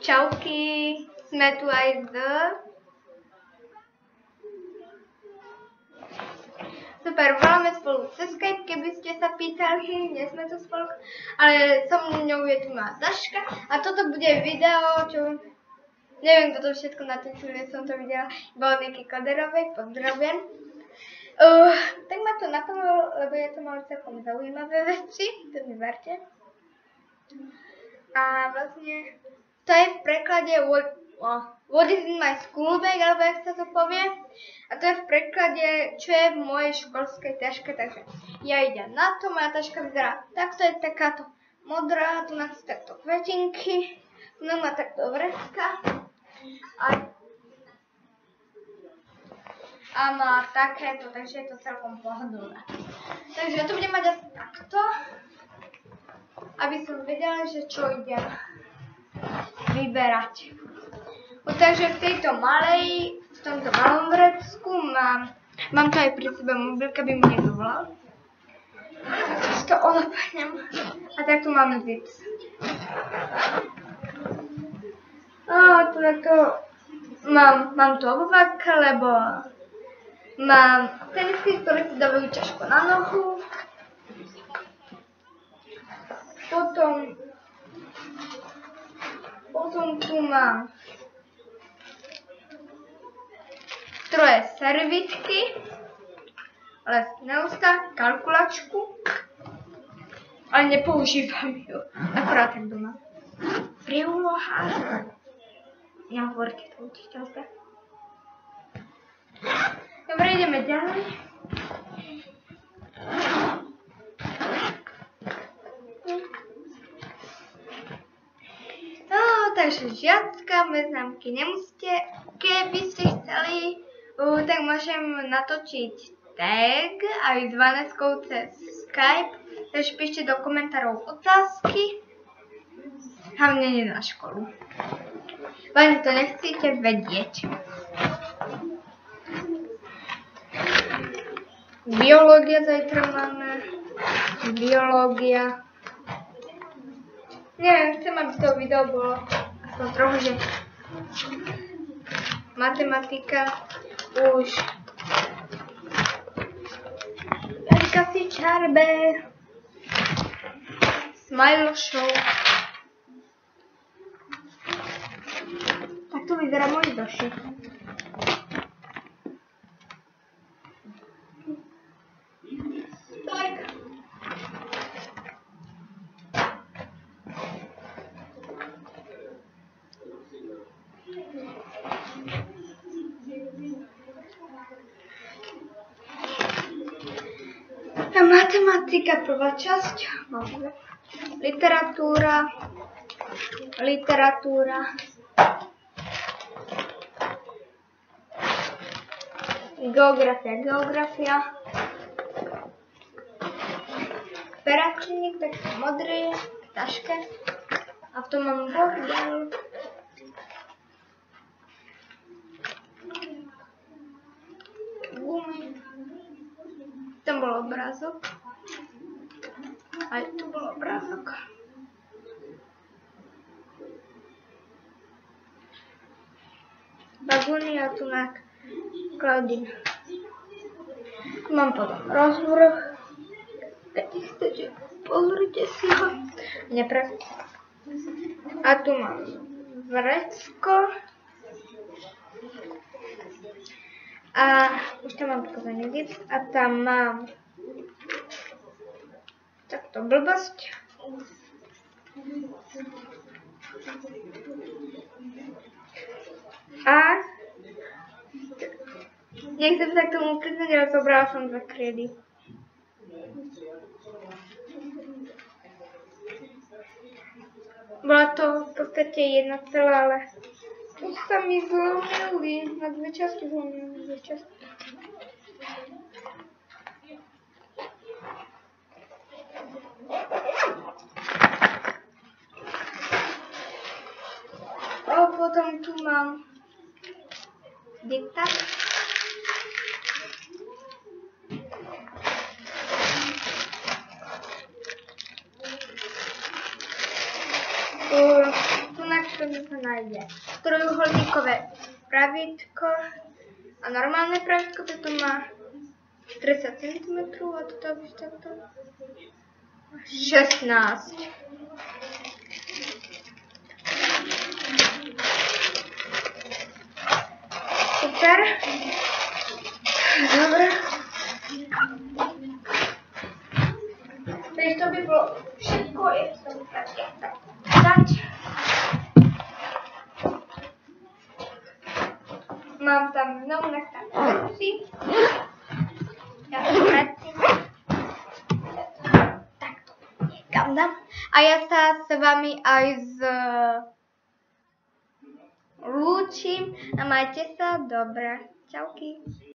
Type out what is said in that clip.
Čauky, sme tu aj Super, voláme spolu cez Skype, keby ste sa pýtali, nie sme tu spolu, ale so mnou je tu moja Saška a toto bude video, čo neviem, kto to všetko natočil, ja som to videla iba od Niky Kaderovej, pozdravujem. Tak ma to napadlo, lebo ja to mám celkom zaujímavé veci, to mi verte. A vlastne to je v preklade What is in my school bag, alebo jak sa to povie. A to je v preklade, čo je v mojej školskej taške, takže ja idem na to, moja taška vyzerá takto, je takáto modrá, tu sú takto kvetinky, tu má takto vrecka a má takéto, takže je to celkom pohodlné. Takže ja to budem mať asi takto, aby som vedela, že čo idem vyberať. Takže v tejto malej, v tomto malom vrecku mám to aj pri sebe mobilka, by mi niekto volal. Tak to olapnem. A tak tu mám zips. Tu na to mám tu obuvák, lebo mám tenisky, ktoré si dávajú ťažko na nohu. Potom tu mám troje servitky, ale neústa, kalkulačku, ale nepoužívam ju, akorát tak doma. Pri úlohách. Nehovorte to učiteľke. Dobre, ideme ďalej. Takže žiacka, známky nemusíte. Keby ste chceli, tak môžem natočiť tag aj s Vaneskou cez Skype. Takže píšte do komentárov otázky. Hlavne nie na školu. Len to nechcete vedieť. Biológia zajtra máme. Biológia. Neviem, chcem, aby to video bolo aspoň trochu, že matematika už Erika si čarbe Smile Show. Tak to vyzerá môj zošit. Matematika, prvá časť, literatúra, geografia, peračník, tak modrý, v taške, a v tom mám bordel. Gumy. Tam bol obrázok. Aj tu bol obrázok. Bagúny a tu na Klaudín. Mám potom rozvrh. Keď chcete, pozrite si ho. A tu mám vrecko. A už tam mám pokazaný zips a tam mám takto blbosť. A nechcem sa k tomu priznať, ale zobrala som 2 kriedy. Bola to v podstate 1 celá, ale už sa mi zlomili, na 2 časti zlomili, 2 časti. A potom tu mám diktát. Tu trojuholníčko mi sa nájde. Trojuholníkové pravítko a normálne pravítko, toto má 30 cm a toto už takto 16. Super. Dobre. Takže to by bolo všetko, je to tak dať. Mám tam znovu nastavené veci. Ja to vrátim. Takto niekam dám. A ja sa s vami aj lúčim a majte sa dobre. Čauky.